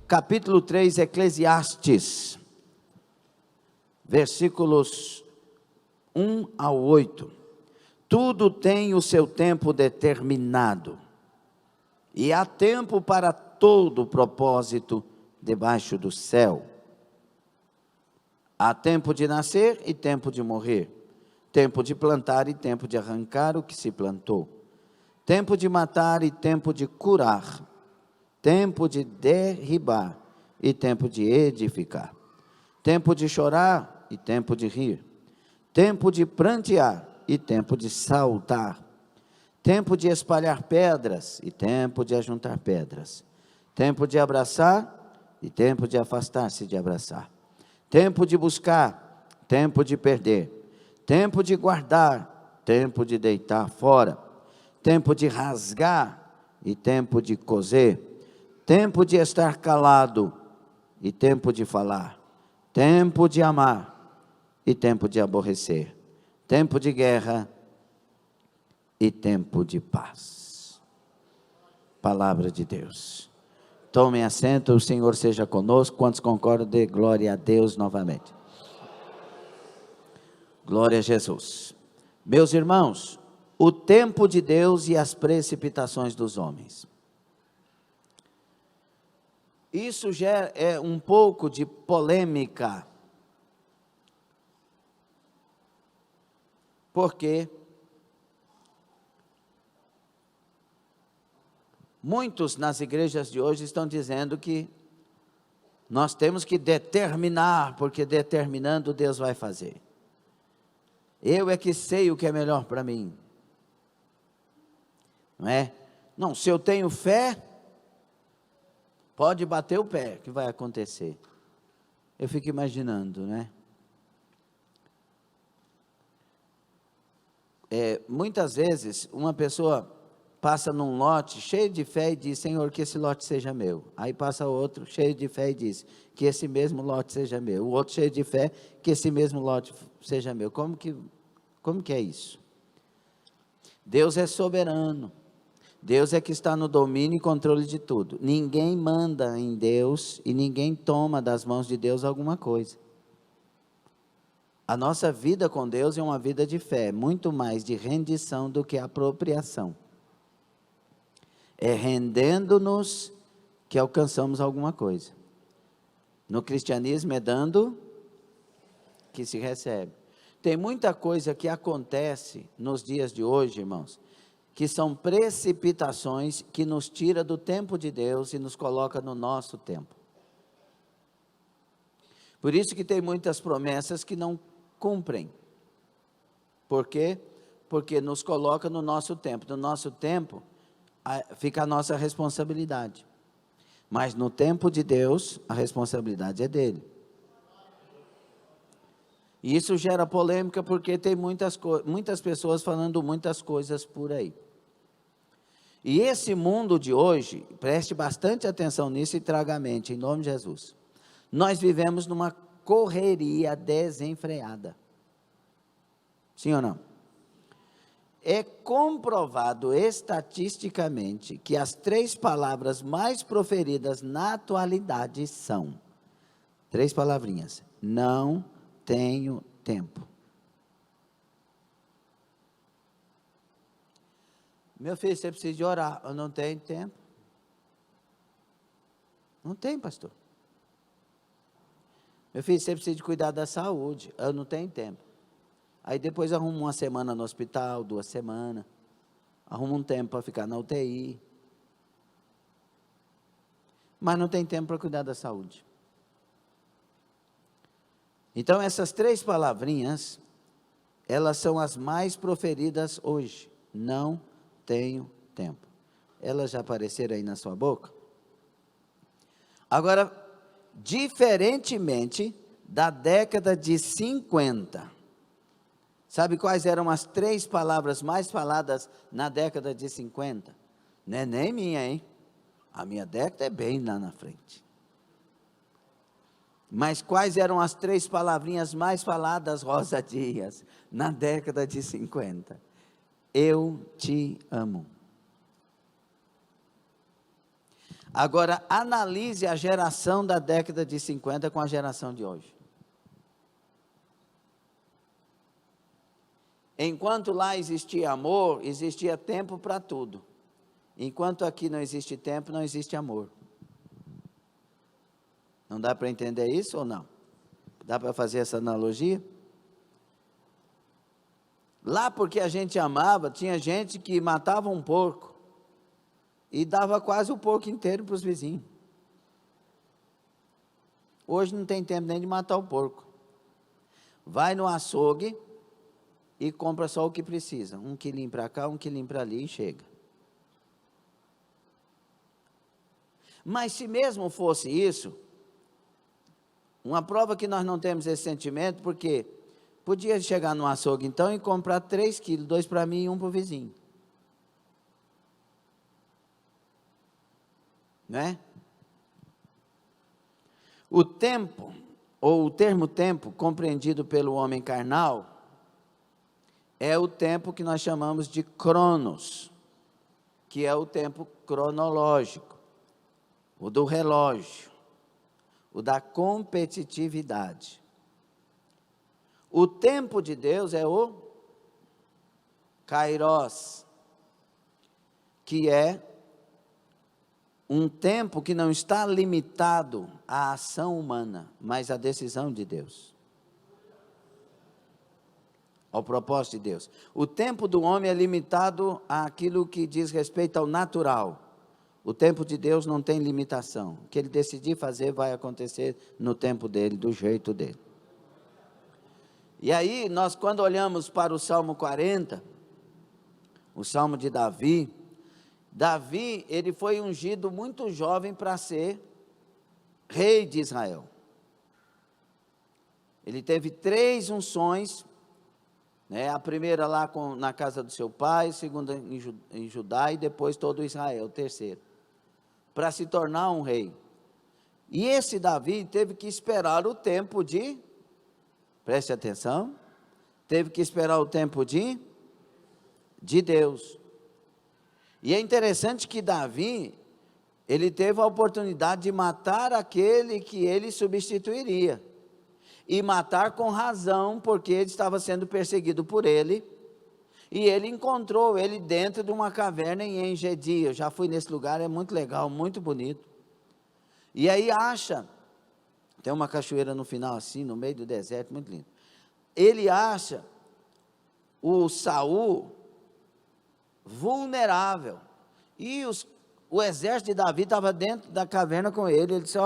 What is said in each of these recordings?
capítulo 3, Eclesiastes, versículos 1 ao 8. Tudo tem o seu tempo determinado, e há tempo para todo propósito debaixo do céu. Há tempo de nascer e tempo de morrer, tempo de plantar e tempo de arrancar o que se plantou, tempo de matar e tempo de curar, tempo de derribar e tempo de edificar, tempo de chorar e tempo de rir, tempo de prantear e tempo de saltar, tempo de espalhar pedras e tempo de ajuntar pedras, tempo de abraçar e tempo de afastar-se de abraçar, tempo de buscar, tempo de perder, tempo de guardar, tempo de deitar fora, tempo de rasgar e tempo de coser, tempo de estar calado e tempo de falar, tempo de amar e tempo de aborrecer, tempo de guerra e tempo de paz. Palavra de Deus. Tomem assento, o Senhor seja conosco. Quantos concordam? Dê glória a Deus novamente. Glória a Jesus. Meus irmãos, o tempo de Deus e as precipitações dos homens. Isso já é um pouco de polêmica, porque muitos nas igrejas de hoje estão dizendo que nós temos que determinar, porque determinando Deus vai fazer. Eu é que sei o que é melhor para mim. Não é? Não, se eu tenho fé, pode bater o pé, que vai acontecer. Eu fico imaginando, né? Muitas vezes, uma pessoa passa num lote cheio de fé e diz: Senhor, que esse lote seja meu. Aí passa outro cheio de fé e diz: que esse mesmo lote seja meu. O outro cheio de fé, que esse mesmo lote seja meu. Como que é isso? Deus é soberano. Deus é que está no domínio e controle de tudo. Ninguém manda em Deus e ninguém toma das mãos de Deus alguma coisa. A nossa vida com Deus é uma vida de fé, muito mais de rendição do que apropriação. É rendendo-nos que alcançamos alguma coisa. No cristianismo é dando que se recebe. Tem muita coisa que acontece nos dias de hoje, irmãos, que são precipitações que nos tira do tempo de Deus e nos coloca no nosso tempo. Por isso que tem muitas promessas que não cumprem. Por quê? Porque nos coloca no nosso tempo. No nosso tempo, fica a nossa responsabilidade. Mas no tempo de Deus, a responsabilidade é dele. E isso gera polêmica porque tem muitas pessoas falando muitas coisas por aí. E esse mundo de hoje, preste bastante atenção nisso e traga à mente, em nome de Jesus. Nós vivemos numa correria desenfreada. Sim ou não? É comprovado estatisticamente que as 3 palavras mais proferidas na atualidade são 3 palavrinhas: não tenho tempo. Meu filho, você precisa de orar. Eu não tenho tempo. Não tem, pastor. Meu filho, você precisa de cuidar da saúde. Eu não tenho tempo. Aí depois arruma uma semana no hospital, 2 semanas. Arruma um tempo para ficar na UTI. Mas não tem tempo para cuidar da saúde. Então essas 3 palavrinhas, elas são as mais proferidas hoje. Não tenho tempo. Elas já apareceram aí na sua boca? Agora, diferentemente da década de 50, sabe quais eram as 3 palavras mais faladas na década de 50? Não é nem minha, hein? A minha década é bem lá na frente. Mas quais eram as 3 palavrinhas mais faladas, Rosa Dias, na década de 50? Eu te amo. Agora, analise a geração da década de 50 com a geração de hoje. Enquanto lá existia amor, existia tempo para tudo. Enquanto aqui não existe tempo, não existe amor. Não dá para entender isso ou não? Dá para fazer essa analogia? Lá porque a gente amava, tinha gente que matava um porco e dava quase o porco inteiro para os vizinhos. Hoje não tem tempo nem de matar o porco. Vai no açougue e compra só o que precisa. 1 quilinho para cá, 1 quilinho para ali e chega. Mas se mesmo fosse isso, uma prova que nós não temos esse sentimento, porque podia chegar no açougue então e comprar 3 quilos, 2 para mim e 1 para o vizinho. Né? O tempo, ou o termo tempo, compreendido pelo homem carnal, é o tempo que nós chamamos de cronos, que é o tempo cronológico, o do relógio, o da competitividade. O tempo de Deus é o kairos, que é um tempo que não está limitado à ação humana, mas à decisão de Deus, ao propósito de Deus. O tempo do homem é limitado àquilo que diz respeito ao natural. O tempo de Deus não tem limitação. O que Ele decidir fazer vai acontecer no tempo dEle, do jeito dEle. E aí, nós quando olhamos para o Salmo 40, o Salmo de Davi, ele foi ungido muito jovem para ser rei de Israel. Ele teve 3 unções, né? A primeira lá na casa do seu pai, a segunda em Judá e depois todo Israel, o terceiro, para se tornar um rei. E esse Davi teve que esperar o tempo preste atenção, teve que esperar o tempo de Deus. E é interessante que Davi, ele teve a oportunidade de matar aquele que ele substituiria. E matar com razão, porque ele estava sendo perseguido por ele. E ele encontrou ele dentro de uma caverna em Engedi. Eu já fui nesse lugar, é muito legal, muito bonito. E aí tem uma cachoeira no final assim, no meio do deserto, muito lindo. Ele acha o Saul vulnerável. E o exército de Davi estava dentro da caverna com ele. Ele disse: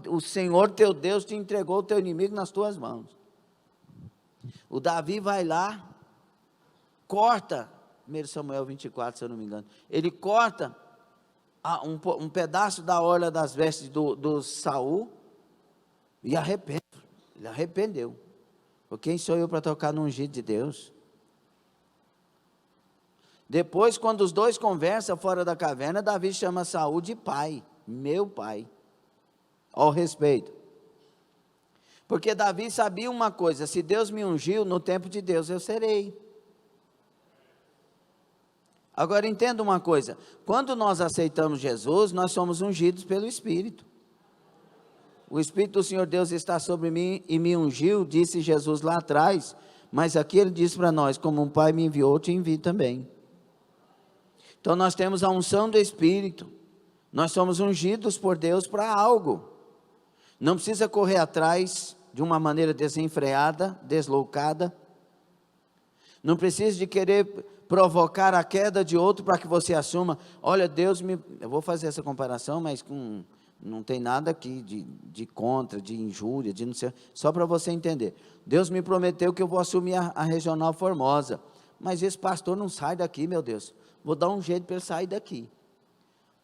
o Senhor teu Deus te entregou o teu inimigo nas tuas mãos. O Davi vai lá, corta, 1 Samuel 24, se eu não me engano, ele corta um pedaço da orla das vestes do Saul e ele arrependeu. Quem sou eu para tocar no ungido de Deus? Depois, quando os dois conversam fora da caverna, Davi chama Saul de pai, meu pai, ao respeito. Porque Davi sabia uma coisa: se Deus me ungiu, no tempo de Deus eu serei. Agora entenda uma coisa: quando nós aceitamos Jesus, nós somos ungidos pelo Espírito. O Espírito do Senhor Deus está sobre mim e me ungiu, disse Jesus lá atrás, mas aqui Ele diz para nós: como um pai me enviou, eu te envio também. Então nós temos a unção do Espírito, nós somos ungidos por Deus para algo. Não precisa correr atrás de uma maneira desenfreada, deslocada. Não precisa de querer provocar a queda de outro para que você assuma: olha, eu vou fazer essa comparação, mas não tem nada aqui de contra, de injúria, de não sei, só para você entender. Deus me prometeu que eu vou assumir a Regional Formosa, mas esse pastor não sai daqui, meu Deus, vou dar um jeito para ele sair daqui.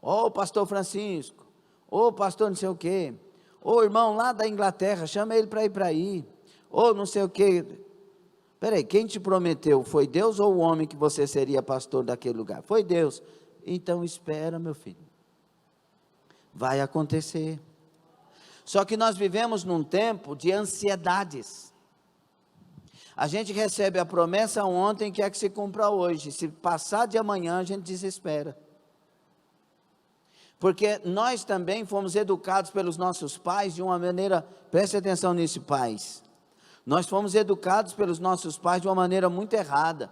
Ô pastor Francisco, ô pastor não sei o quê, ô irmão lá da Inglaterra, chama ele para ir para aí, ô não sei o quê. Peraí, quem te prometeu? Foi Deus ou o homem que você seria pastor daquele lugar? Foi Deus. Então espera, meu filho, vai acontecer. Só que nós vivemos num tempo de ansiedades. A gente recebe a promessa ontem, quer que se cumpra hoje. Se passar de amanhã, a gente desespera. Porque nós também fomos educados pelos nossos pais de uma maneira, preste atenção nisso, pais. Nós fomos educados pelos nossos pais de uma maneira muito errada.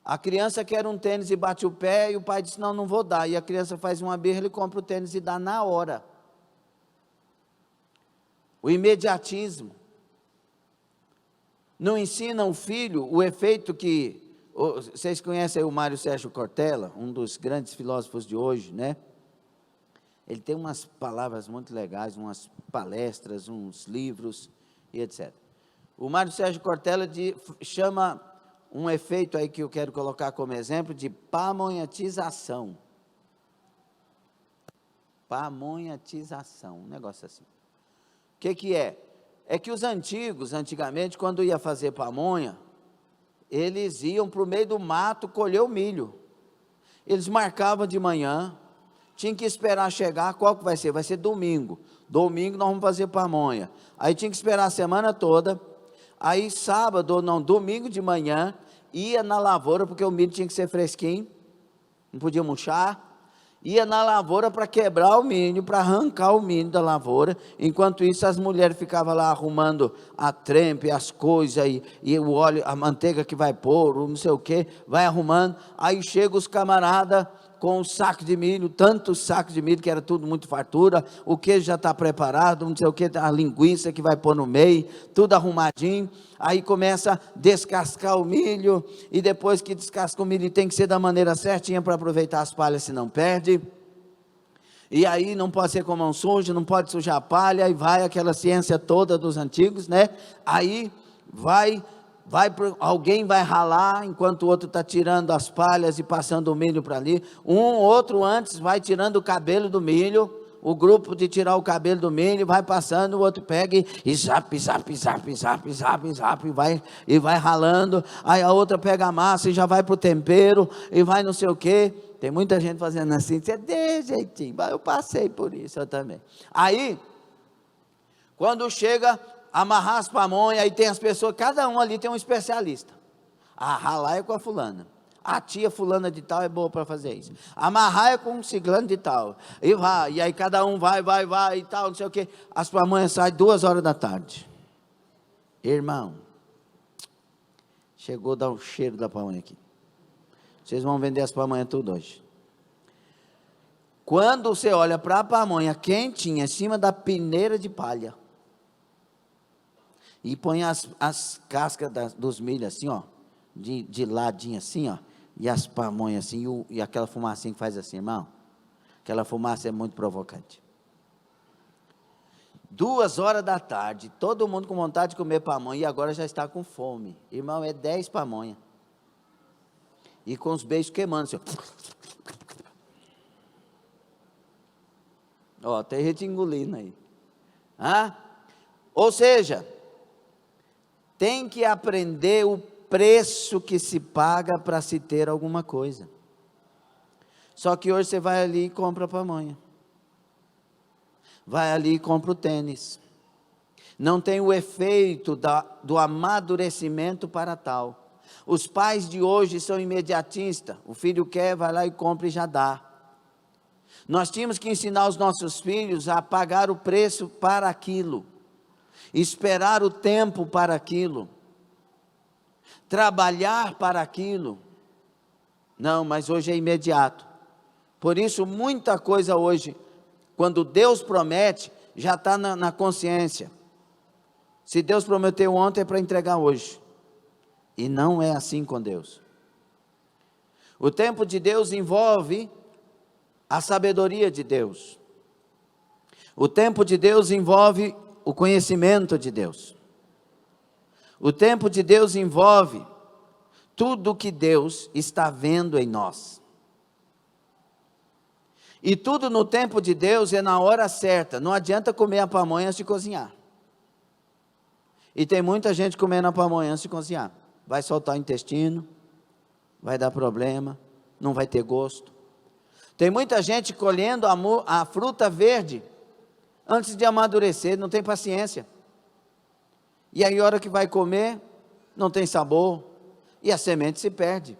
A criança quer um tênis e bate o pé, e o pai diz, não, não vou dar. E a criança faz uma birra, ele compra o tênis e dá na hora. O imediatismo. Não ensina o filho o efeito que... Vocês conhecem o Mário Sérgio Cortella, um dos grandes filósofos de hoje, né? Ele tem umas palavras muito legais, umas palestras, uns livros e etc. O Mário Sérgio Cortella chama um efeito aí que eu quero colocar como exemplo de pamonhatização. Pamonhatização, um negócio assim. O que é? É que os antigamente, quando ia fazer pamonha, eles iam para o meio do mato colher o milho. Eles marcavam de manhã, tinha que esperar chegar, qual que vai ser? Vai ser domingo. Domingo nós vamos fazer pamonha. Aí tinha que esperar a semana toda. Aí sábado, não, domingo de manhã, ia na lavoura, porque o milho tinha que ser fresquinho, não podia murchar. Ia na lavoura para quebrar o milho, para arrancar o milho da lavoura. Enquanto isso, as mulheres ficavam lá arrumando a trempe, as coisas, e o óleo, a manteiga que vai pôr, não sei o que, vai arrumando. Aí chega os camaradas com um saco de milho, tantos sacos de milho, que era tudo muito fartura, o queijo já está preparado, não sei o que, a linguiça que vai pôr no meio, tudo arrumadinho. Aí começa a descascar o milho, e depois que descasca o milho, tem que ser da maneira certinha para aproveitar as palhas, se não perde. E aí não pode ser com a mão suja, não pode sujar a palha, e vai aquela ciência toda dos antigos, né? Aí alguém vai ralar, enquanto o outro está tirando as palhas e passando o milho para ali. Outro antes vai tirando o cabelo do milho, o grupo de tirar o cabelo do milho, vai passando, o outro pega e zap, e vai ralando. Aí a outra pega a massa e já vai para o tempero, e vai não sei o que. Tem muita gente fazendo assim, você de jeitinho, eu passei por isso, eu também. Aí, quando chega... amarrar as pamonhas, aí tem as pessoas, cada um ali tem um especialista. Ralar é com a fulana, a tia fulana de tal é boa para fazer isso, amarrar é com um ciclano de tal, e aí cada um vai e tal, não sei o que, as pamonhas saem 2 horas da tarde, irmão, chegou a dar o cheiro da pamonha aqui, vocês vão vender as pamonhas tudo hoje. Quando você olha para a pamonha quentinha, em cima da peneira de palha, e põe as cascas dos milhos assim, ó, de ladinho assim, ó, e as pamonhas assim, e aquela fumacinha que faz assim, irmão, aquela fumaça é muito provocante. 2 horas da tarde, todo mundo com vontade de comer pamonha, e agora já está com fome, irmão, é 10 pamonha, e com os beijos queimando, assim, ó, tem gente engolindo aí, ou seja, tem que aprender o preço que se paga para se ter alguma coisa. Só que hoje você vai ali e compra a pamonha. Vai ali e compra o tênis. Não tem o efeito do amadurecimento para tal. Os pais de hoje são imediatistas. O filho quer, vai lá e compra e já dá. Nós tínhamos que ensinar os nossos filhos a pagar o preço para aquilo. Esperar o tempo para aquilo, trabalhar para aquilo. Não, mas hoje é imediato. Por isso muita coisa hoje, quando Deus promete, já está na consciência. Se Deus prometeu ontem, é para entregar hoje, e não é assim com Deus. O tempo de Deus envolve a sabedoria de Deus. O tempo de Deus envolve o conhecimento de Deus. O tempo de Deus envolve tudo que Deus está vendo em nós. E tudo no tempo de Deus é na hora certa. Não adianta comer a pamonha antes de cozinhar. E tem muita gente comendo a pamonha antes de cozinhar. Vai soltar o intestino, vai dar problema, não vai ter gosto. Tem muita gente colhendo a fruta verde antes de amadurecer, não tem paciência. E aí a hora que vai comer, não tem sabor, e a semente se perde.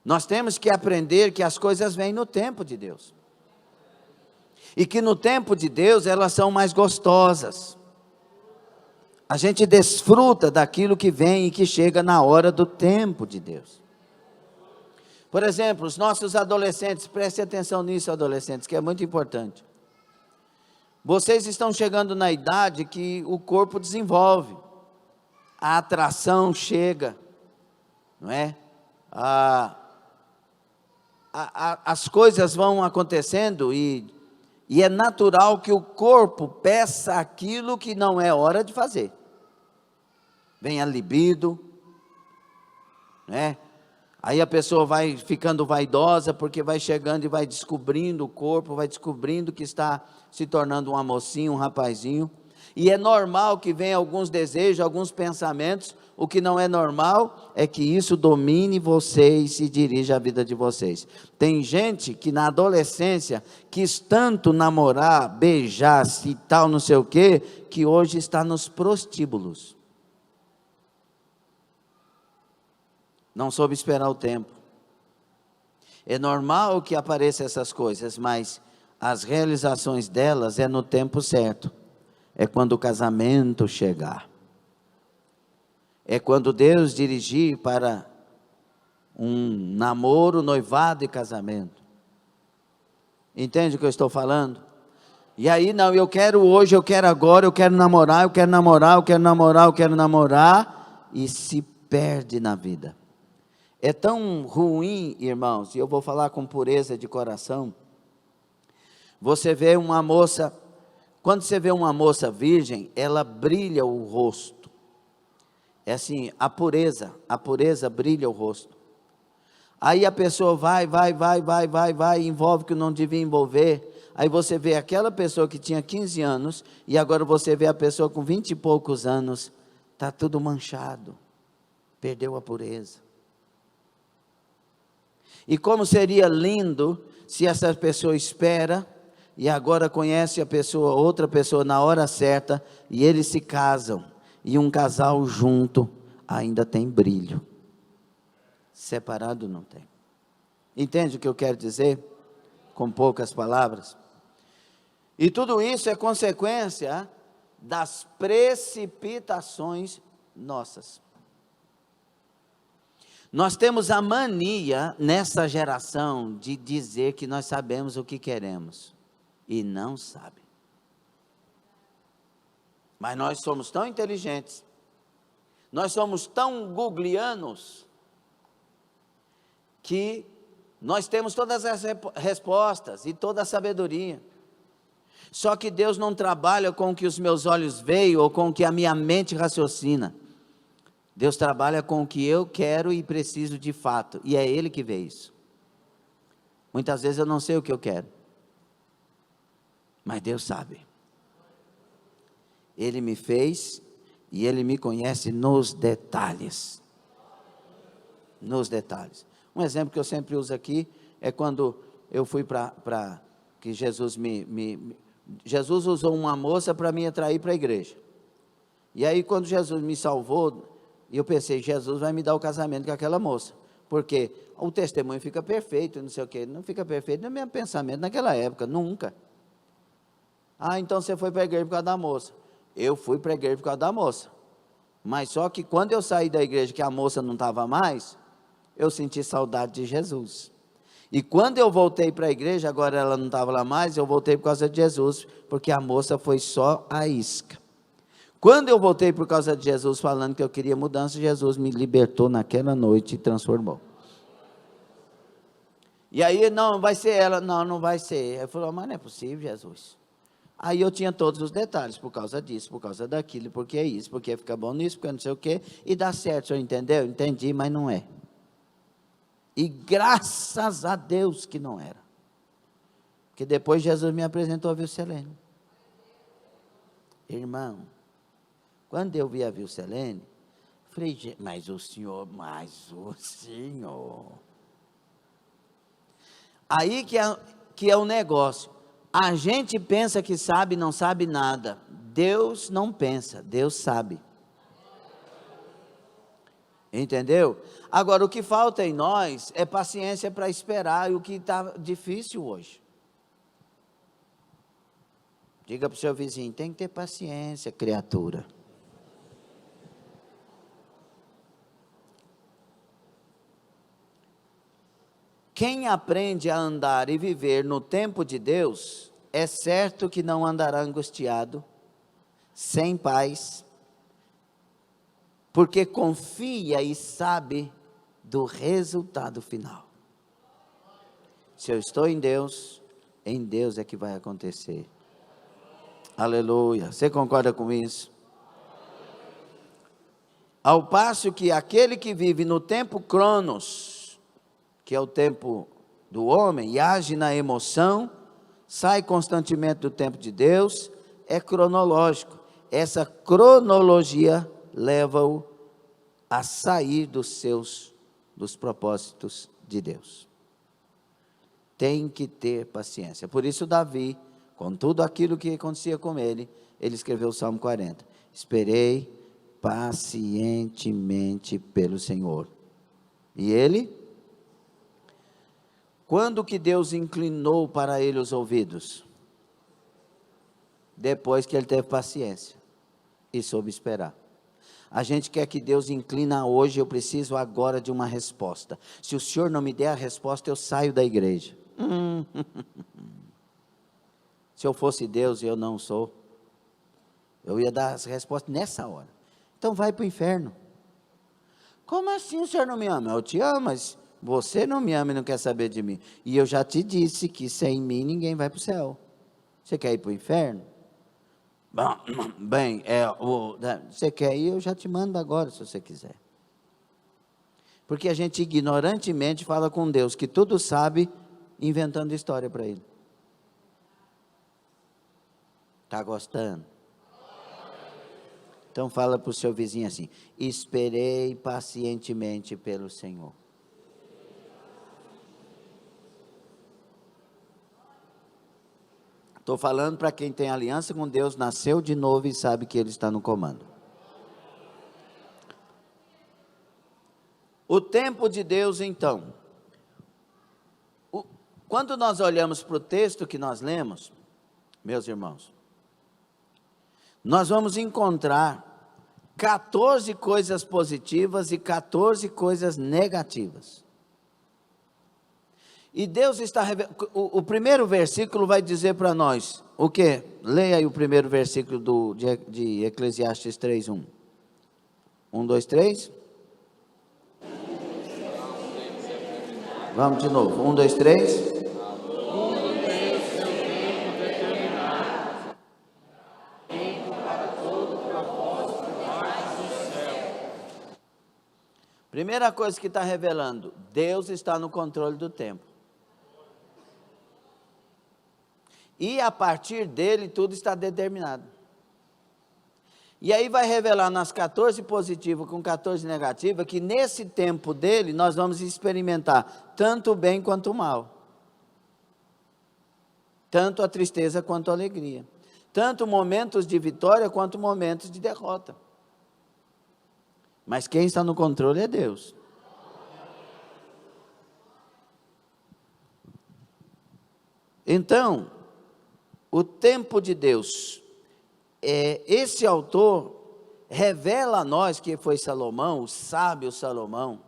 Nós temos que aprender que as coisas vêm no tempo de Deus. E que no tempo de Deus elas são mais gostosas. A gente desfruta daquilo que vem e que chega na hora do tempo de Deus. Por exemplo, os nossos adolescentes, prestem atenção nisso, adolescentes, que é muito importante. Vocês estão chegando na idade que o corpo desenvolve, a atração chega, não é? As coisas vão acontecendo e é natural que o corpo peça aquilo que não é hora de fazer. Vem a libido, né? Aí a pessoa vai ficando vaidosa, porque vai chegando e vai descobrindo o corpo, vai descobrindo que está se tornando uma mocinha, um rapazinho. E é normal que venham alguns desejos, alguns pensamentos. O que não é normal é que isso domine vocês e dirija a vida de vocês. Tem gente que na adolescência quis tanto namorar, beijar-se e tal, não sei o quê, que hoje está nos prostíbulos. Não soube esperar o tempo. É normal que apareçam essas coisas, mas as realizações delas é no tempo certo. É quando o casamento chegar. É quando Deus dirigir para um namoro, noivado e casamento. Entende o que eu estou falando? E aí, não, eu quero hoje, eu quero agora, eu quero namorar, eu quero namorar, eu quero namorar, eu quero namorar, e se perde na vida. É tão ruim, irmãos, e eu vou falar com pureza de coração. Você vê uma moça, quando você vê uma moça virgem, ela brilha o rosto. É assim, a pureza brilha o rosto. Aí a pessoa vai, envolve o que não devia envolver. Aí você vê aquela pessoa que tinha 15 anos, e agora você vê a pessoa com 20 e poucos anos, está tudo manchado, perdeu a pureza. E como seria lindo se essa pessoa espera e agora conhece a pessoa, outra pessoa na hora certa, e eles se casam, e um casal junto ainda tem brilho. Separado não tem. Entende o que eu quero dizer? Com poucas palavras. E tudo isso é consequência das precipitações nossas. Nós temos a mania, nessa geração, de dizer que nós sabemos o que queremos, e não sabe. Mas nós somos tão inteligentes, nós somos tão googlianos, que nós temos todas as respostas e toda a sabedoria. Só que Deus não trabalha com o que os meus olhos veem, ou com o que a minha mente raciocina. Deus trabalha com o que eu quero e preciso de fato, e é Ele que vê isso. Muitas vezes eu não sei o que eu quero, mas Deus sabe. Ele me fez, e Ele me conhece nos detalhes. Nos detalhes. Um exemplo que eu sempre uso aqui, é quando eu fui para que Jesus Jesus usou uma moça para me atrair para a igreja. E aí quando Jesus me salvou, e eu pensei, Jesus vai me dar o casamento com aquela moça, porque o testemunho fica perfeito, não sei o que, não fica perfeito, no meu pensamento naquela época, nunca. Então você foi para a igreja por causa da moça. Eu fui para a igreja por causa da moça, mas só que quando eu saí da igreja, que a moça não estava mais, eu senti saudade de Jesus. E quando eu voltei para a igreja, agora ela não estava lá mais, eu voltei por causa de Jesus, porque a moça foi só a isca. Quando eu voltei por causa de Jesus, falando que eu queria mudança, Jesus me libertou naquela noite e transformou. E aí, não, vai ser ela. Não, não vai ser. Eu falei, mas não é possível, Jesus. Aí eu tinha todos os detalhes, por causa disso, por causa daquilo, porque é isso, porque fica bom nisso, porque não sei o quê, e dá certo, o senhor entendeu? Entendi, mas não é. E graças a Deus que não era. Porque depois Jesus me apresentou a Vilcelene. Irmão, quando eu vi a Vilcelene, falei, mas o senhor. Aí que é o negócio. A gente pensa que sabe, não sabe nada. Deus não pensa, Deus sabe. Entendeu? Agora, o que falta em nós é paciência para esperar, e o que está difícil hoje. Diga para o seu vizinho, tem que ter paciência, criatura. Quem aprende a andar e viver no tempo de Deus, é certo que não andará angustiado, sem paz, porque confia e sabe do resultado final. Se eu estou em Deus é que vai acontecer. Aleluia. Você concorda com isso? Ao passo que aquele que vive no tempo cronos, que é o tempo do homem, e age na emoção, sai constantemente do tempo de Deus, é cronológico. Essa cronologia leva-o a sair dos propósitos de Deus. Tem que ter paciência. Por isso Davi, com tudo aquilo que acontecia com ele escreveu o Salmo 40. Esperei pacientemente pelo Senhor. E ele? Quando que Deus inclinou para ele os ouvidos? Depois que ele teve paciência e soube esperar. A gente quer que Deus inclina hoje, eu preciso agora de uma resposta. Se o Senhor não me der a resposta, eu saio da igreja. Se eu fosse Deus e eu não sou, eu ia dar as respostas nessa hora. Então vai para o inferno. Como assim o Senhor não me ama? Eu te amo, mas você não me ama e não quer saber de mim. E eu já te disse que sem mim ninguém vai para o céu. Você quer ir para o inferno? Bem, você quer ir, eu já te mando agora, se você quiser. Porque a gente ignorantemente fala com Deus, que tudo sabe, inventando história para Ele. Está gostando? Então fala para o seu vizinho assim, esperei pacientemente pelo Senhor. Estou falando para quem tem aliança com Deus, nasceu de novo e sabe que Ele está no comando. O tempo de Deus, então. Quando nós olhamos para o texto que nós lemos, meus irmãos, nós vamos encontrar 14 coisas positivas e 14 coisas negativas. E Deus está o primeiro versículo vai dizer para nós, o quê? Leia aí o primeiro versículo de Eclesiastes 3:1. 1, 2, 3. Vamos de novo, 1, 2, 3. Primeira coisa que está revelando, Deus está no controle do tempo. E a partir dele tudo está determinado. E aí vai revelar nas 14 positivas com 14 negativas, que nesse tempo dele nós vamos experimentar tanto o bem quanto o mal. Tanto a tristeza quanto a alegria. Tanto momentos de vitória quanto momentos de derrota. Mas quem está no controle é Deus. Então, o tempo de Deus, esse autor revela a nós, que foi Salomão, o sábio Salomão,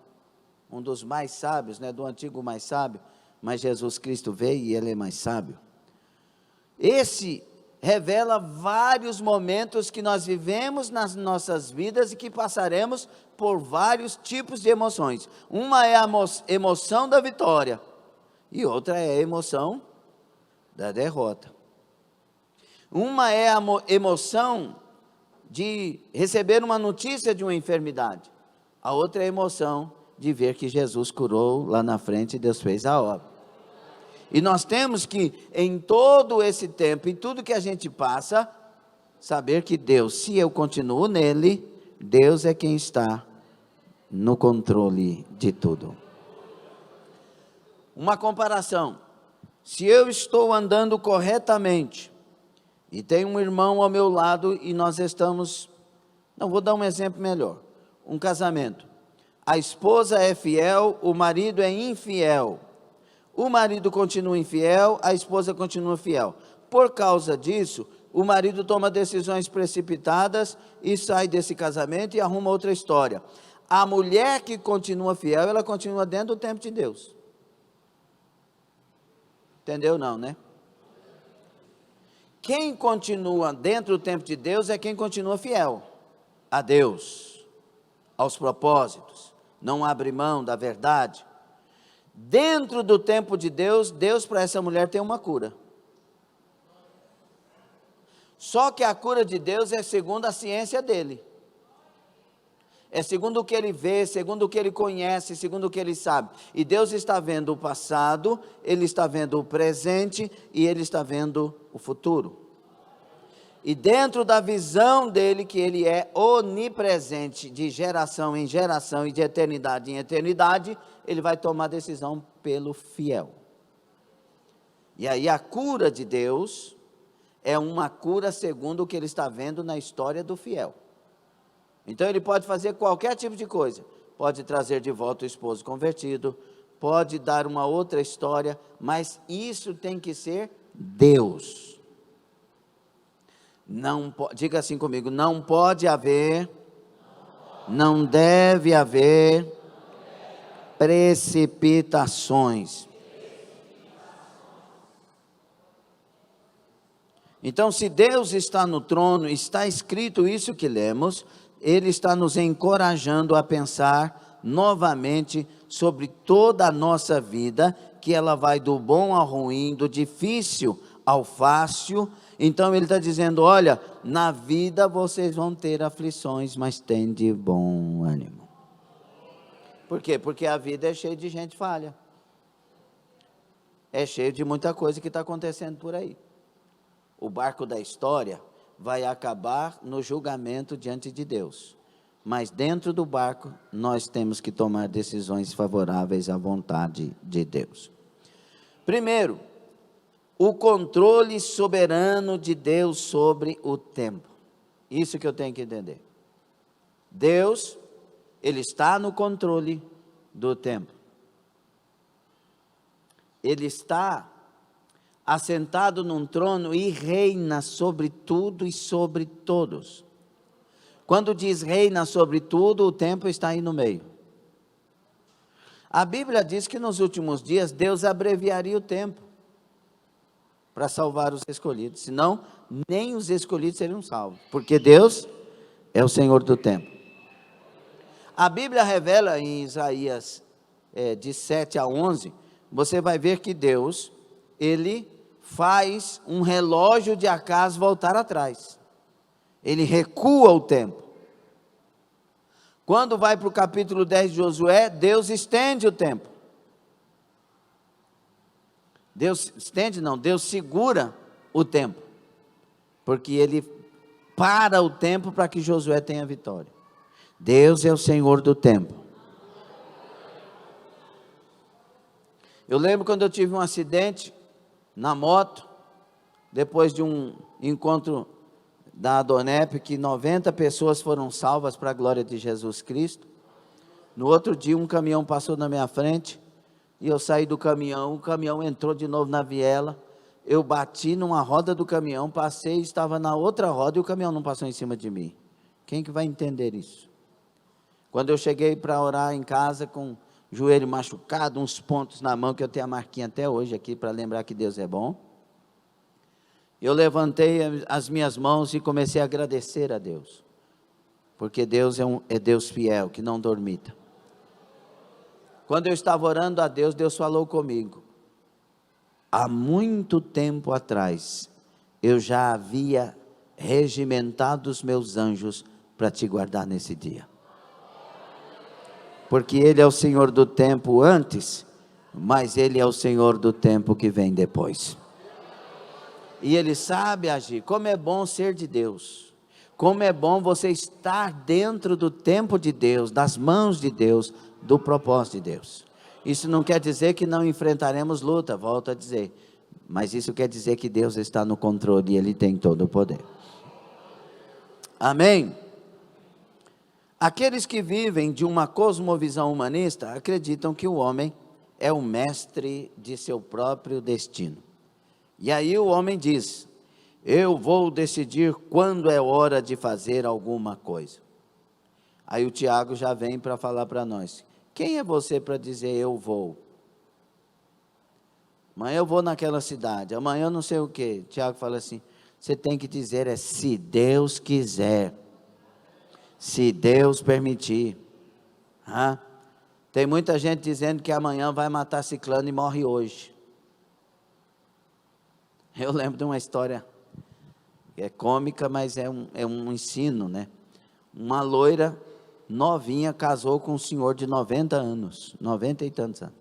um dos mais sábios, do antigo mais sábio, mas Jesus Cristo veio e ele é mais sábio. Esse revela vários momentos que nós vivemos nas nossas vidas e que passaremos por vários tipos de emoções. Uma é a emoção da vitória e outra é a emoção da derrota. Uma é a emoção de receber uma notícia de uma enfermidade. A outra é a emoção de ver que Jesus curou lá na frente e Deus fez a obra. E nós temos que, em todo esse tempo, em tudo que a gente passa, saber que Deus, se eu continuo nele, Deus é quem está no controle de tudo. Uma comparação, se eu estou andando corretamente, e tem um irmão ao meu lado, e nós estamos, vou dar um exemplo melhor, um casamento. a esposa é fiel, o marido é infiel. O marido continua infiel, a esposa continua fiel. Por causa disso, o marido toma decisões precipitadas e sai desse casamento e arruma outra história. A mulher que continua fiel, ela continua dentro do tempo de Deus. Entendeu não, né? Quem continua dentro do tempo de Deus é quem continua fiel a Deus, aos propósitos, não abre mão da verdade. Dentro do tempo de Deus, Deus para essa mulher tem uma cura. Só que a cura de Deus é segundo a ciência dele. É segundo o que ele vê, segundo o que ele conhece, segundo o que ele sabe. E Deus está vendo o passado, ele está vendo o presente e ele está vendo o futuro. E dentro da visão dele, que ele é onipresente, de geração em geração e de eternidade em eternidade, ele vai tomar decisão pelo fiel. E aí a cura de Deus é uma cura segundo o que ele está vendo na história do fiel. Então ele pode fazer qualquer tipo de coisa, pode trazer de volta o esposo convertido, pode dar uma outra história, mas isso tem que ser Deus. Não, diga assim comigo, não pode haver, não deve haver precipitações. Então, se Deus está no trono, está escrito isso que lemos, Ele está nos encorajando a pensar novamente sobre toda a nossa vida, que ela vai do bom ao ruim, do difícil ao fácil. Então ele está dizendo, olha, na vida vocês vão ter aflições, mas tem de bom ânimo. Por quê? Porque a vida é cheia de gente falha. É cheio de muita coisa que está acontecendo por aí. O barco da história vai acabar no julgamento diante de Deus. Mas dentro do barco, nós temos que tomar decisões favoráveis à vontade de Deus. Primeiro, o controle soberano de Deus sobre o tempo. Isso que eu tenho que entender. Deus, Ele está no controle do tempo. Ele está assentado num trono e reina sobre tudo e sobre todos. Quando diz reina sobre tudo, o tempo está aí no meio. A Bíblia diz que nos últimos dias Deus abreviaria o tempo para salvar os escolhidos, senão nem os escolhidos seriam salvos, porque Deus é o Senhor do tempo. A Bíblia revela em Isaías de 7 a 11, você vai ver que Deus, Ele faz um relógio de acaso voltar atrás, Ele recua o tempo. Quando vai para o capítulo 10 de Josué, Deus estende o tempo. Deus estende não, Deus segura o tempo, porque Ele para o tempo para que Josué tenha vitória. Deus é o Senhor do tempo. Eu lembro quando eu tive um acidente na moto, depois de um encontro da Adonep, que 90 pessoas foram salvas para a glória de Jesus Cristo. No outro dia um caminhão passou na minha frente, e eu saí do caminhão, o caminhão entrou de novo na viela, eu bati numa roda do caminhão, passei, estava na outra roda e o caminhão não passou em cima de mim. Quem que vai entender isso? Quando eu cheguei para orar em casa com o joelho machucado, uns pontos na mão, que eu tenho a marquinha até hoje aqui, para lembrar que Deus é bom, eu levantei as minhas mãos e comecei a agradecer a Deus, porque Deus é Deus fiel, que não dormita. Quando eu estava orando a Deus, Deus falou comigo. Há muito tempo atrás, eu já havia regimentado os meus anjos para te guardar nesse dia. Porque Ele é o Senhor do tempo antes, mas Ele é o Senhor do tempo que vem depois. E Ele sabe agir. Como é bom ser de Deus. Como é bom você estar dentro do tempo de Deus, das mãos de Deus, do propósito de Deus. Isso não quer dizer que não enfrentaremos luta, volto a dizer, mas isso quer dizer que Deus está no controle e Ele tem todo o poder. Amém? Aqueles que vivem de uma cosmovisão humanista acreditam que o homem é o mestre de seu próprio destino. E aí o homem diz: eu vou decidir quando é hora de fazer alguma coisa. Aí o Tiago já vem para falar para nós: quem é você para dizer eu vou? Amanhã eu vou naquela cidade, amanhã eu não sei o quê. Tiago fala assim: você tem que dizer se Deus quiser, se Deus permitir. Tem muita gente dizendo que amanhã vai matar ciclano e morre hoje. Eu lembro de uma história, é cômica, mas é um ensino, né? Uma loira novinha casou com um senhor de 90 anos, 90 e tantos anos.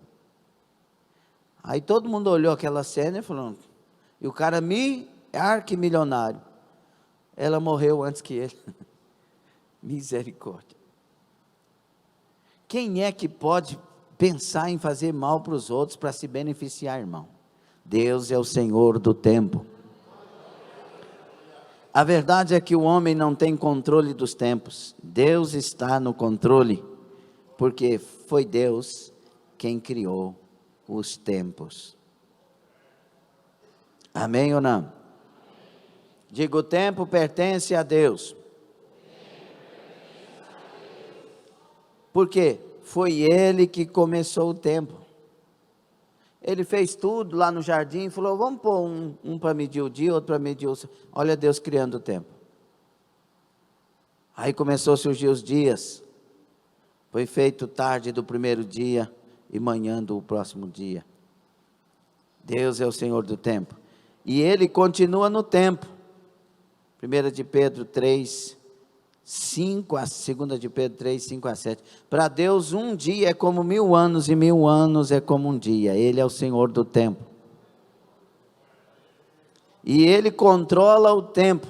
Aí todo mundo olhou aquela cena e falou, e o cara arquimilionário, ela morreu antes que ele. Misericórdia. Quem é que pode pensar em fazer mal para os outros para se beneficiar, irmão? Deus é o Senhor do tempo. A verdade é que o homem não tem controle dos tempos. Deus está no controle, porque foi Deus quem criou os tempos. Amém ou não? Digo, o tempo pertence a Deus. Porque foi Ele que começou o tempo. Ele fez tudo lá no jardim e falou, vamos pôr um para medir o dia, outro para medir o... Olha Deus criando o tempo. Aí começou a surgir os dias. Foi feito tarde do primeiro dia e manhã do próximo dia. Deus é o Senhor do tempo. E Ele continua no tempo. 1 de Pedro 3, 5 a 2 de Pedro 3, 5 a 7. Para Deus um dia é como 1000 anos, e 1000 anos é como um dia. Ele é o Senhor do tempo. E Ele controla o tempo.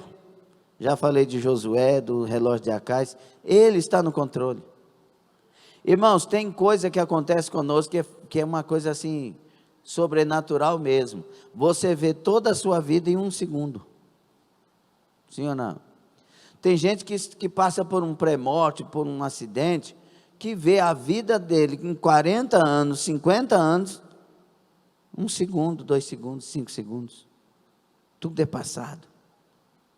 Já falei de Josué, do relógio de Acais. Ele está no controle. Irmãos, tem coisa que acontece conosco que é uma coisa assim, sobrenatural mesmo. Você vê toda a sua vida em 1 segundo. Sim ou não? Tem gente que passa por um pré-morte, por um acidente, que vê a vida dele em 40 anos, 50 anos, 1 segundo, 2 segundos, 5 segundos. Tudo é passado.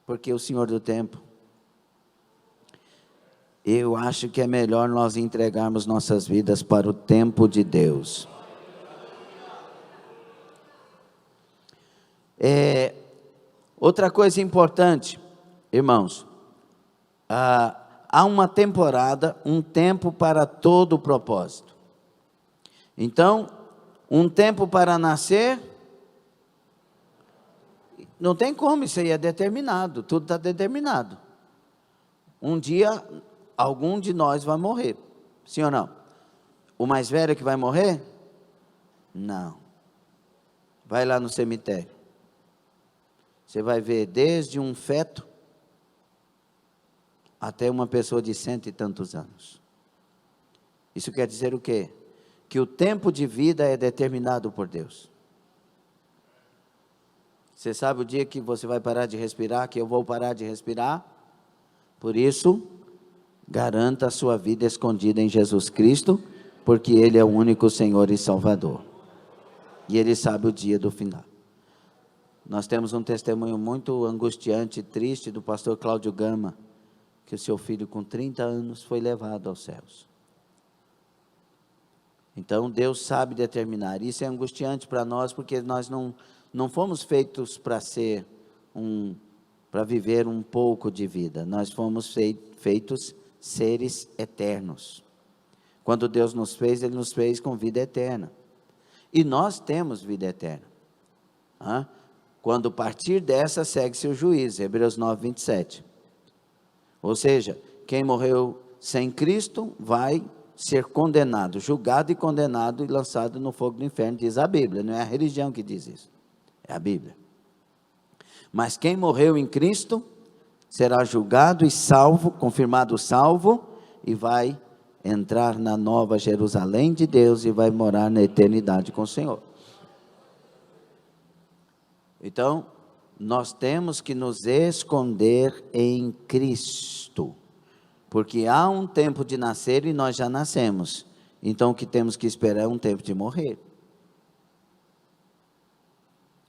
Porque o Senhor do tempo. Eu acho que é melhor nós entregarmos nossas vidas para o tempo de Deus. Outra coisa importante, irmãos, há uma temporada, um tempo para todo o propósito. Então, um tempo para nascer, não tem como, isso aí é determinado, tudo está determinado. Um dia, algum de nós vai morrer, sim ou não? O mais velho que vai morrer? Não. Vai lá no cemitério. Você vai ver desde um feto até uma pessoa de 100 e tantos anos. Isso quer dizer o quê? Que o tempo de vida é determinado por Deus. Você sabe o dia que você vai parar de respirar, que eu vou parar de respirar? Por isso, garanta a sua vida escondida em Jesus Cristo, porque Ele é o único Senhor e Salvador. E Ele sabe o dia do final. Nós temos um testemunho muito angustiante e triste do pastor Cláudio Gama, que o seu filho com 30 anos foi levado aos céus. Então Deus sabe determinar. Isso é angustiante para nós, porque nós não fomos feitos para viver um pouco de vida. Nós fomos feitos seres eternos. Quando Deus nos fez, Ele nos fez com vida eterna. E nós temos vida eterna. Quando partir dessa, segue-se o juízo. Hebreus 9, 27. Ou seja, quem morreu sem Cristo vai ser condenado, julgado e condenado e lançado no fogo do inferno, diz a Bíblia. Não é a religião que diz isso, é a Bíblia. Mas quem morreu em Cristo será julgado e salvo, confirmado salvo, e vai entrar na nova Jerusalém de Deus e vai morar na eternidade com o Senhor. Então, nós temos que nos esconder em Cristo. Porque há um tempo de nascer e nós já nascemos. Então o que temos que esperar é um tempo de morrer.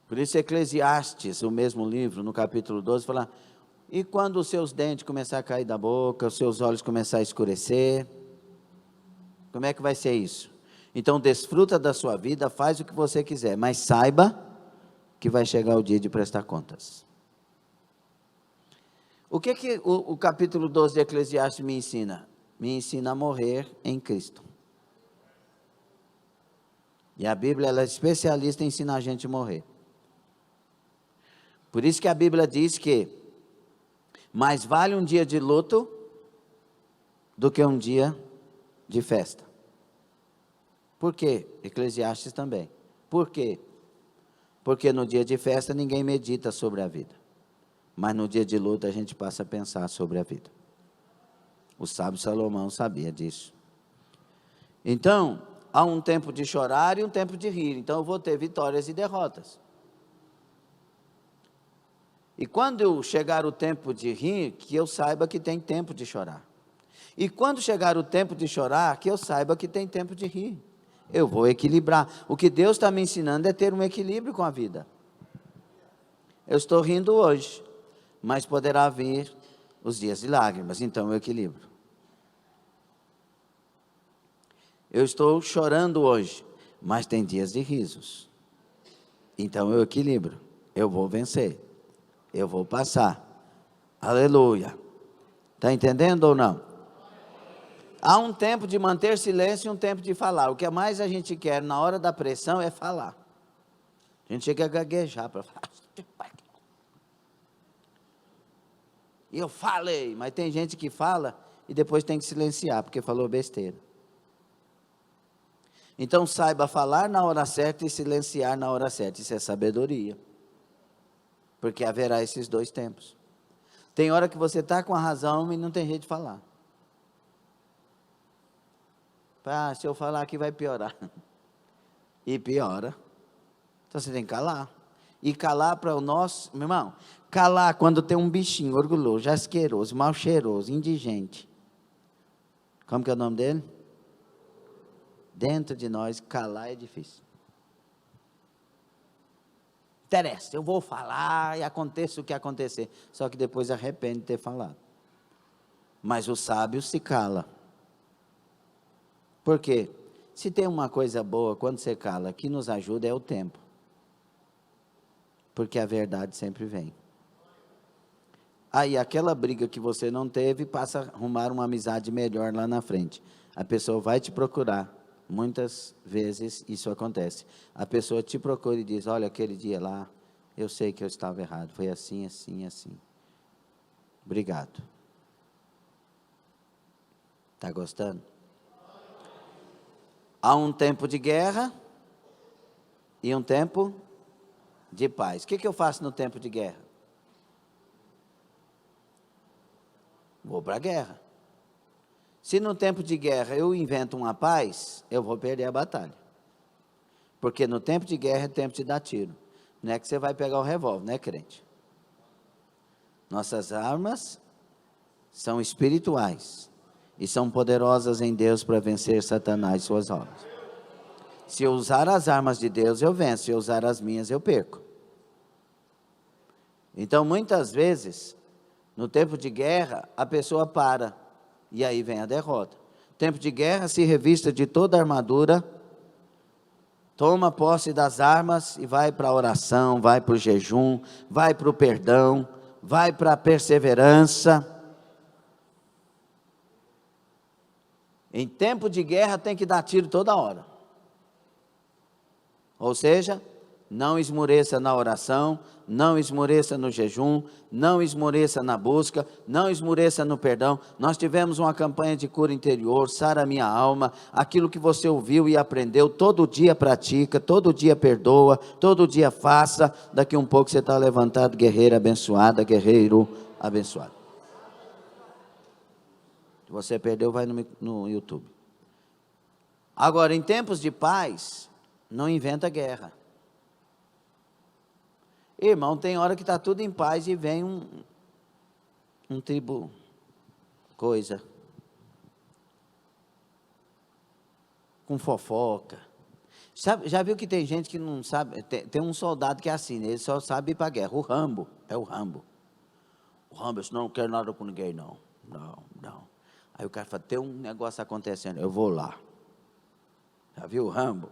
Por isso Eclesiastes, o mesmo livro, no capítulo 12, fala: e quando os seus dentes começarem a cair da boca, os seus olhos começarem a escurecer, como é que vai ser isso? Então desfruta da sua vida, faz o que você quiser, mas saiba que vai chegar o dia de prestar contas. O que o capítulo 12 de Eclesiastes me ensina? Me ensina a morrer em Cristo. E a Bíblia, ela é especialista em ensinar a gente a morrer. Por isso que a Bíblia diz que mais vale um dia de luto do que um dia de festa. Por quê? Eclesiastes também. Por quê? Porque no dia de festa ninguém medita sobre a vida. Mas no dia de luta a gente passa a pensar sobre a vida. O sábio Salomão sabia disso. Então, há um tempo de chorar e um tempo de rir. Então eu vou ter vitórias e derrotas. E quando chegar o tempo de rir, que eu saiba que tem tempo de chorar. E quando chegar o tempo de chorar, que eu saiba que tem tempo de rir. Eu vou equilibrar. O que Deus está me ensinando é ter um equilíbrio com a vida. Eu estou rindo hoje, mas poderá vir os dias de lágrimas, então eu equilibro. Eu estou chorando hoje, mas tem dias de risos. Então eu equilibro. Eu vou vencer. Eu vou passar. Aleluia. Está entendendo ou não? Há um tempo de manter silêncio e um tempo de falar. O que mais a gente quer na hora da pressão é falar. A gente chega a gaguejar para falar. E eu falei, mas tem gente que fala e depois tem que silenciar, porque falou besteira. Então saiba falar na hora certa e silenciar na hora certa. Isso é sabedoria. Porque haverá esses dois tempos. Tem hora que você está com a razão e não tem jeito de falar. Se eu falar aqui vai piorar. E piora. Então você tem que calar. E calar para o nosso, meu irmão, calar quando tem um bichinho orgulhoso, asqueroso, mal cheiroso, indigente. Como que é o nome dele? Dentro de nós, calar é difícil. Interessa, eu vou falar e aconteça o que acontecer. Só que depois arrepende de ter falado. Mas o sábio se cala. Por quê? Se tem uma coisa boa, quando você cala, que nos ajuda é o tempo. Porque a verdade sempre vem. Aí aquela briga que você não teve, passa a arrumar uma amizade melhor lá na frente. A pessoa vai te procurar. Muitas vezes isso acontece. A pessoa te procura e diz: olha, aquele dia lá, eu sei que eu estava errado. Foi assim, assim, assim. Obrigado. Está gostando? Há um tempo de guerra e um tempo de paz. O que eu faço no tempo de guerra? Vou para a guerra. Se no tempo de guerra eu invento uma paz, eu vou perder a batalha. Porque no tempo de guerra é tempo de dar tiro. Não é que você vai pegar o revólver, né, crente? Nossas armas são espirituais e são poderosas em Deus para vencer Satanás e suas obras. Se eu usar as armas de Deus, eu venço. Se eu usar as minhas, eu perco. Então, muitas vezes, no tempo de guerra, a pessoa para. E aí vem a derrota. Tempo de guerra, se revista de toda a armadura, toma posse das armas e vai para a oração, vai para o jejum, vai para o perdão, vai para a perseverança. Em tempo de guerra tem que dar tiro toda hora. Ou seja, não esmoreça na oração, não esmoreça no jejum, não esmoreça na busca, não esmoreça no perdão. Nós tivemos uma campanha de cura interior, sara minha alma, aquilo que você ouviu e aprendeu, todo dia pratica, todo dia perdoa, todo dia faça, daqui um pouco você está levantado, guerreira abençoada, guerreiro abençoado. Se você perdeu, vai no YouTube. Agora, em tempos de paz, não inventa guerra. Irmão, tem hora que está tudo em paz e vem um tribo, coisa, com fofoca. Já viu que tem gente que não sabe, tem um soldado que é assim, ele só sabe ir para a guerra, o Rambo, é o Rambo. O Rambo, senão não quero nada com ninguém, não. Aí o cara fala, tem um negócio acontecendo, eu vou lá. Já viu o Rambo?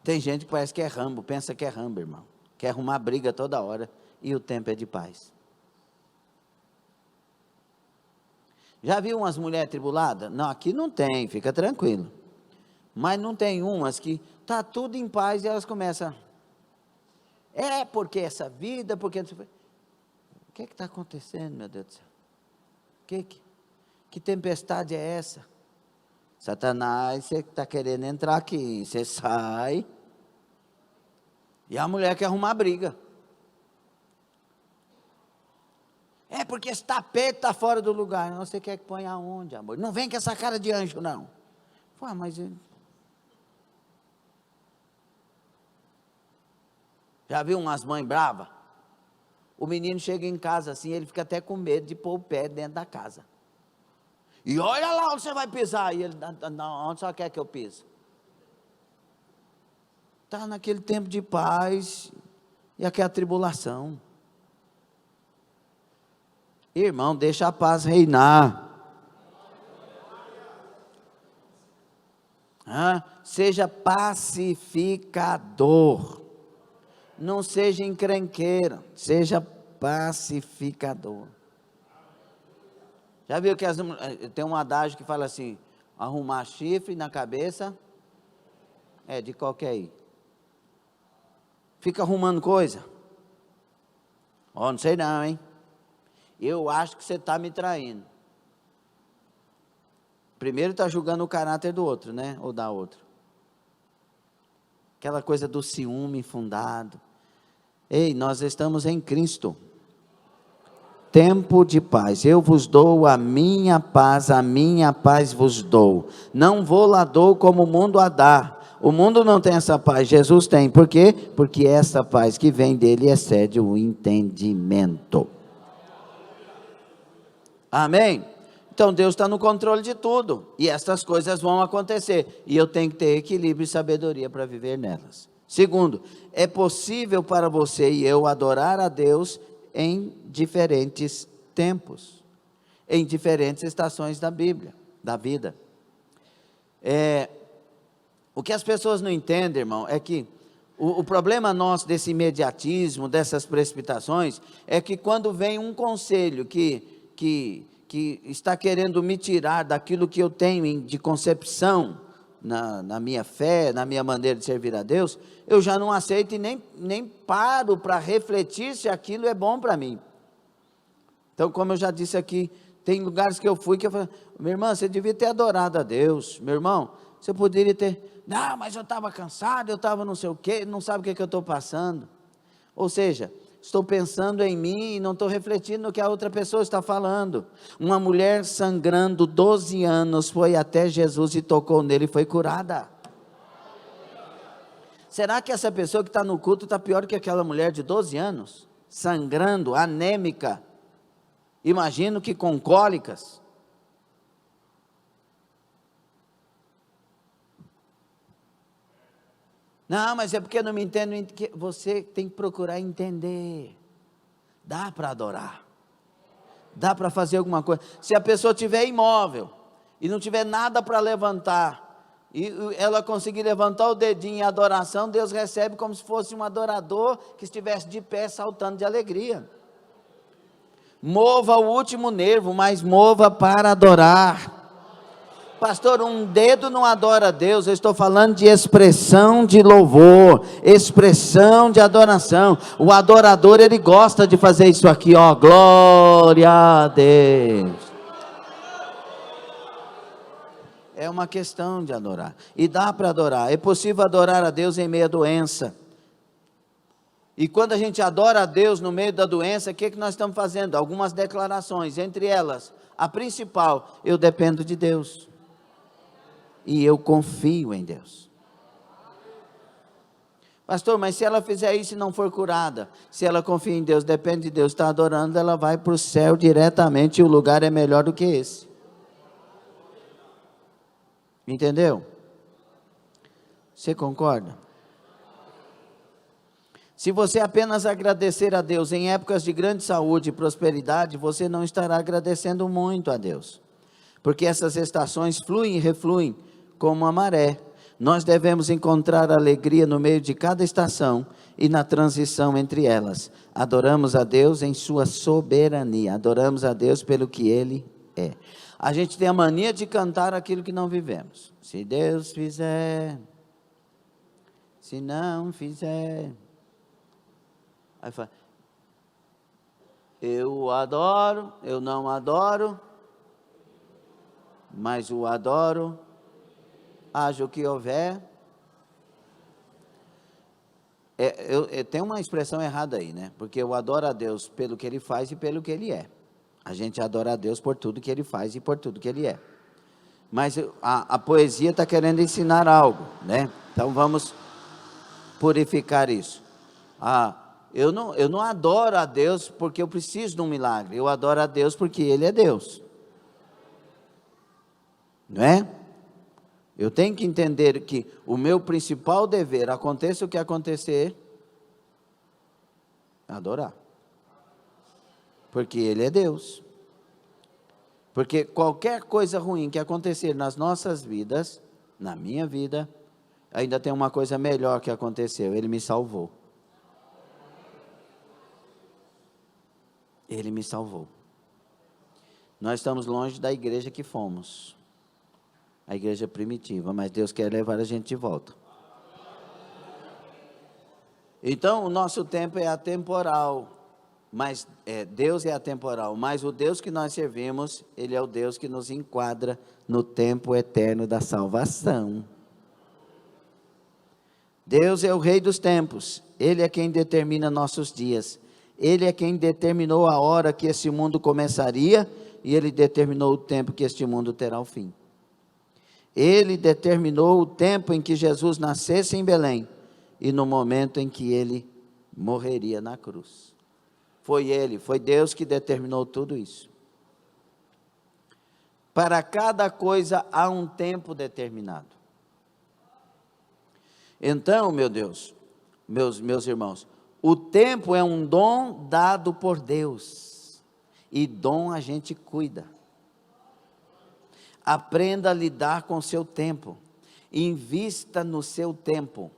Tem gente que parece que é Rambo, pensa que é Rambo, irmão. Quer arrumar briga toda hora, e o tempo é de paz. Já viu umas mulheres tribuladas? Não, aqui não tem, fica tranquilo. Mas não tem umas que está tudo em paz e elas começam. Porque essa vida, porque... O que está acontecendo, meu Deus do céu? Que tempestade é essa? Satanás, você está querendo entrar aqui, você sai. E a mulher quer arrumar briga. Porque esse tapete está fora do lugar. Não, você quer que ponha aonde, amor? Não vem com essa cara de anjo, não. Mas... Já viu umas mães bravas? O menino chega em casa assim, ele fica até com medo de pôr o pé dentro da casa. E olha lá onde você vai pisar. E ele, não, onde só quer que eu pise? Está naquele tempo de paz e aquela tribulação. Irmão, deixa a paz reinar. Seja pacificador. Não seja encrenqueira, seja pacificador. Já viu que tem um adágio que fala assim, arrumar chifre na cabeça de qualquer ir. Fica arrumando coisa. Não sei não, hein? Eu acho que você está me traindo. Primeiro está julgando o caráter do outro, né? Ou da outra. Aquela coisa do ciúme infundado. Ei, nós estamos em Cristo. Tempo de paz. Eu vos dou a minha paz vos dou. Não vou lá dou como o mundo a dá. O mundo não tem essa paz, Jesus tem. Por quê? Porque essa paz que vem dele excede o entendimento. Amém? Então Deus está no controle de tudo. E essas coisas vão acontecer. E eu tenho que ter equilíbrio e sabedoria para viver nelas. Segundo, é possível para você e eu adorar a Deus em diferentes tempos, em diferentes estações da Bíblia, da vida. O que as pessoas não entendem, irmão, é que o problema nosso desse imediatismo, dessas precipitações, é que quando vem um conselho que está querendo me tirar daquilo que eu tenho de concepção, na minha fé, na minha maneira de servir a Deus, eu já não aceito e nem paro para refletir se aquilo é bom para mim. Então, como eu já disse aqui, tem lugares que eu fui que eu falei, minha irmã, você devia ter adorado a Deus, meu irmão, você poderia ter, não, mas eu estava cansado, eu estava não sei o quê, não sabe o que eu estou passando. Ou seja, estou pensando em mim e não estou refletindo no que a outra pessoa está falando. Uma mulher sangrando 12 anos foi até Jesus e tocou nele e foi curada. Será que essa pessoa que está no culto está pior que aquela mulher de 12 anos? Sangrando, anêmica. Imagino que com cólicas. Não, mas é porque eu não me entendo. Você tem que procurar entender. Dá para adorar. Dá para fazer alguma coisa. Se a pessoa tiver imóvel e não tiver nada para levantar, e ela conseguir levantar o dedinho em adoração, Deus recebe como se fosse um adorador que estivesse de pé saltando de alegria. Mova o último nervo, mas mova para adorar. Pastor, um dedo não adora a Deus, eu estou falando de expressão de louvor, expressão de adoração. O adorador, ele gosta de fazer isso aqui, ó, glória a Deus. É uma questão de adorar, e dá para adorar, é possível adorar a Deus em meio à doença. E quando a gente adora a Deus no meio da doença, o que nós estamos fazendo? Algumas declarações, entre elas, a principal, eu dependo de Deus. E eu confio em Deus. Pastor, mas se ela fizer isso e não for curada, se ela confia em Deus, depende de Deus, está adorando, ela vai para o céu diretamente, e o lugar é melhor do que esse. Entendeu? Você concorda? Se você apenas agradecer a Deus em épocas de grande saúde e prosperidade, você não estará agradecendo muito a Deus. Porque essas estações fluem e refluem como a maré. Nós devemos encontrar alegria no meio de cada estação e na transição entre elas. Adoramos a Deus em sua soberania. Adoramos a Deus pelo que Ele é. A gente tem a mania de cantar aquilo que não vivemos. Se Deus fizer, se não fizer. Aí fala, eu adoro, eu não adoro, mas o adoro, haja o que houver. Tem uma expressão errada aí, né? Porque eu adoro a Deus pelo que Ele faz e pelo que Ele é. A gente adora a Deus por tudo que Ele faz e por tudo que Ele é. Mas a poesia está querendo ensinar algo, né? Então vamos purificar isso. Eu não adoro a Deus porque eu preciso de um milagre. Eu adoro a Deus porque Ele é Deus. Não é? Eu tenho que entender que o meu principal dever, aconteça o que acontecer, é adorar. Porque Ele é Deus. Porque qualquer coisa ruim que acontecer nas nossas vidas, na minha vida, ainda tem uma coisa melhor que aconteceu, Ele me salvou. Ele me salvou. Nós estamos longe da igreja que fomos. A igreja primitiva, mas Deus quer levar a gente de volta. Então, o nosso tempo é atemporal, mas Deus é atemporal, mas o Deus que nós servimos, Ele é o Deus que nos enquadra no tempo eterno da salvação. Deus é o Rei dos tempos, Ele é quem determina nossos dias. Ele é quem determinou a hora que esse mundo começaria e Ele determinou o tempo que este mundo terá o fim. Ele determinou o tempo em que Jesus nascesse em Belém e no momento em que Ele morreria na cruz. Foi Deus que determinou tudo isso. Para cada coisa há um tempo determinado. Então, meu Deus, meus irmãos, o tempo é um dom dado por Deus, e dom a gente cuida. Aprenda a lidar com o seu tempo, invista no seu tempo,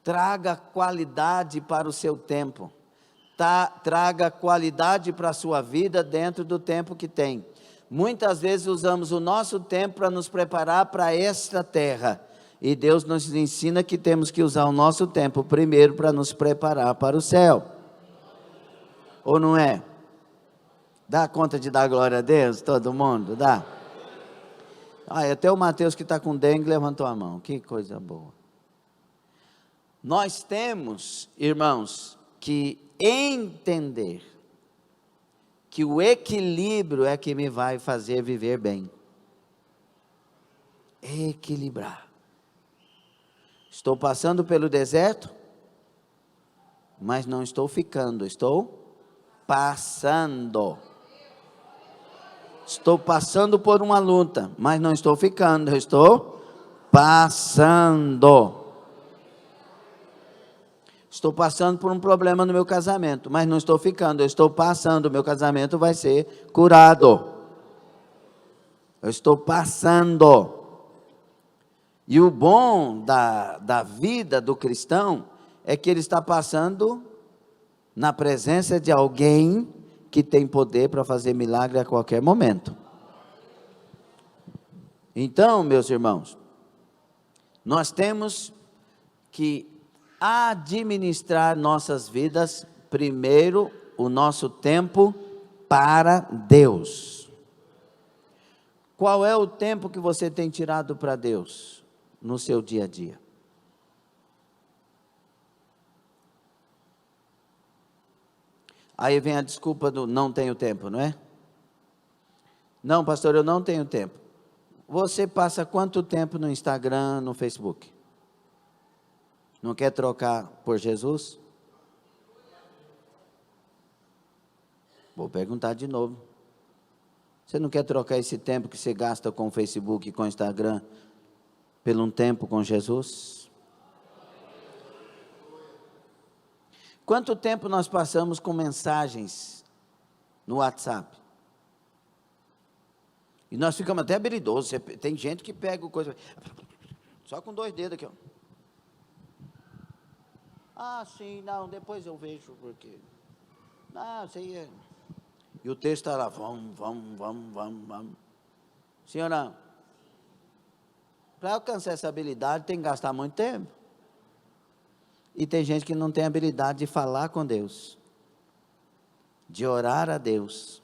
traga qualidade para o seu tempo, traga qualidade para a sua vida dentro do tempo que tem. Muitas vezes usamos o nosso tempo para nos preparar para esta terra, e Deus nos ensina que temos que usar o nosso tempo primeiro para nos preparar para o céu. Ou não é? Dá conta de dar glória a Deus, todo mundo? Dá? Até o Mateus que está com dengue levantou a mão. Que coisa boa. Nós temos, irmãos, que entender que o equilíbrio é que me vai fazer viver bem. Equilibrar. Estou passando pelo deserto, mas não estou ficando, estou passando. Estou passando por uma luta, mas não estou ficando, eu estou passando. Estou passando por um problema no meu casamento, mas não estou ficando, eu estou passando, o meu casamento vai ser curado. Eu estou passando. E o bom da vida do cristão é que ele está passando na presença de alguém que tem poder para fazer milagre a qualquer momento. Então, meus irmãos, nós temos que administrar nossas vidas, primeiro, o nosso tempo para Deus. Qual é o tempo que você tem tirado para Deus no seu dia a dia? Aí vem a desculpa do não tenho tempo, não é? Não, pastor, eu não tenho tempo. Você passa quanto tempo no Instagram, no Facebook? Não quer trocar por Jesus? Vou perguntar de novo. Você não quer trocar esse tempo que você gasta com o Facebook e com o Instagram por um tempo com Jesus? Quanto tempo nós passamos com mensagens no WhatsApp? E nós ficamos até habilidosos. Tem gente que pega coisa só com 2 dedos aqui, ó. Ah, sim, não, depois eu vejo porque. Não, sei é. E o texto está lá, vamos. Sim ou não? Para alcançar essa habilidade tem que gastar muito tempo. E tem gente que não tem habilidade de falar com Deus, de orar a Deus,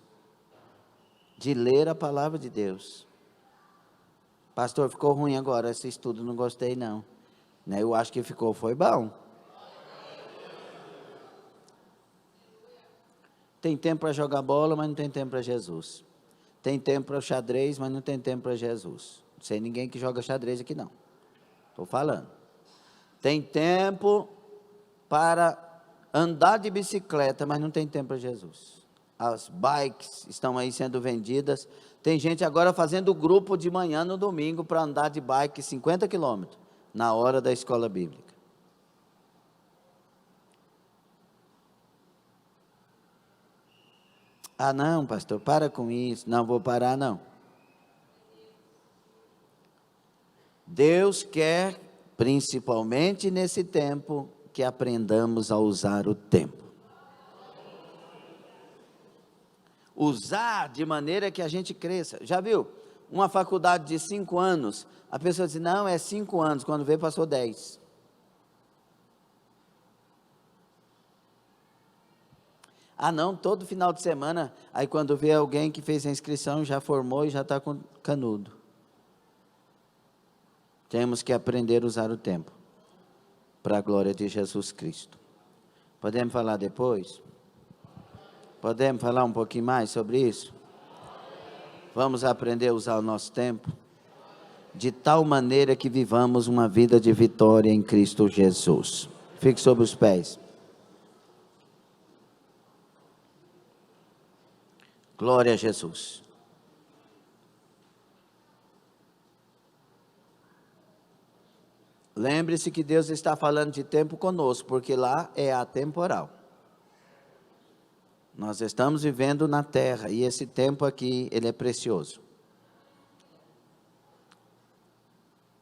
de ler a palavra de Deus. Pastor, ficou ruim agora esse estudo, não gostei não. Né? Eu acho que foi bom. Tem tempo para jogar bola, mas não tem tempo para Jesus. Tem tempo para o xadrez, mas não tem tempo para Jesus. Não sei ninguém que joga xadrez aqui não. Estou falando. Tem tempo para andar de bicicleta, mas não tem tempo para Jesus. As bikes estão aí sendo vendidas. Tem gente agora fazendo grupo de manhã no domingo para andar de bike 50 quilômetros, na hora da escola bíblica. Ah não, pastor, para com isso. Não vou parar não. Deus quer, principalmente nesse tempo, que aprendamos a usar o tempo. Usar de maneira que a gente cresça. Já viu? Uma faculdade de 5 anos, a pessoa diz, não, é 5 anos, quando vê passou 10. Ah não, todo final de semana, aí quando vê alguém que fez a inscrição, já formou e já está com canudo. Temos que aprender a usar o tempo, para a glória de Jesus Cristo. Podemos falar depois? Podemos falar um pouquinho mais sobre isso? Vamos aprender a usar o nosso tempo, de tal maneira que vivamos uma vida de vitória em Cristo Jesus. Fique sobre os pés. Glória a Jesus. Lembre-se que Deus está falando de tempo conosco, porque lá é atemporal. Nós estamos vivendo na terra, e esse tempo aqui, ele é precioso.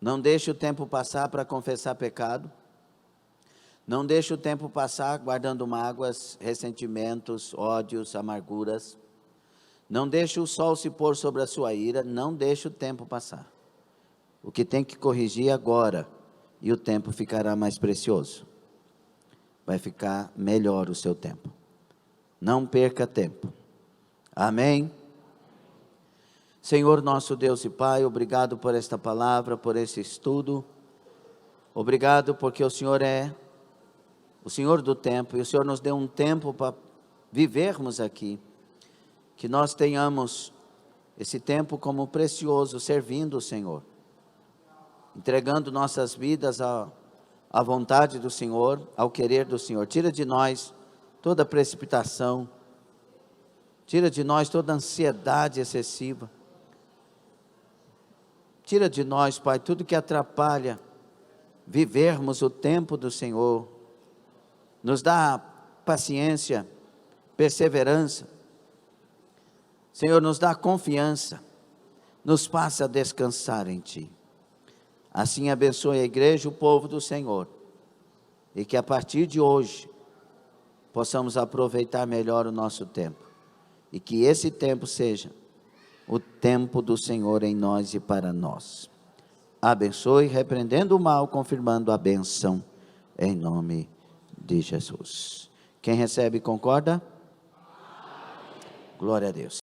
Não deixe o tempo passar para confessar pecado. Não deixe o tempo passar guardando mágoas, ressentimentos, ódios, amarguras. Não deixe o sol se pôr sobre a sua ira. Não deixe o tempo passar. O que tem que corrigir agora, e o tempo ficará mais precioso. Vai ficar melhor o seu tempo. Não perca tempo. Amém? Senhor nosso Deus e Pai, obrigado por esta palavra, por esse estudo. Obrigado porque o Senhor é o Senhor do tempo, e o Senhor nos deu um tempo para vivermos aqui. Que nós tenhamos esse tempo como precioso, servindo o Senhor. Entregando nossas vidas à vontade do Senhor, ao querer do Senhor. Tira de nós toda precipitação, tira de nós toda ansiedade excessiva, tira de nós, Pai, tudo que atrapalha vivermos o tempo do Senhor. Nos dá paciência, perseverança, Senhor, nos dá confiança, nos faça descansar em Ti. Assim abençoe a igreja, o povo do Senhor, e que a partir de hoje, possamos aproveitar melhor o nosso tempo, e que esse tempo seja o tempo do Senhor em nós e para nós. Abençoe, repreendendo o mal, confirmando a bênção, em nome de Jesus. Quem recebe, concorda? Glória a Deus.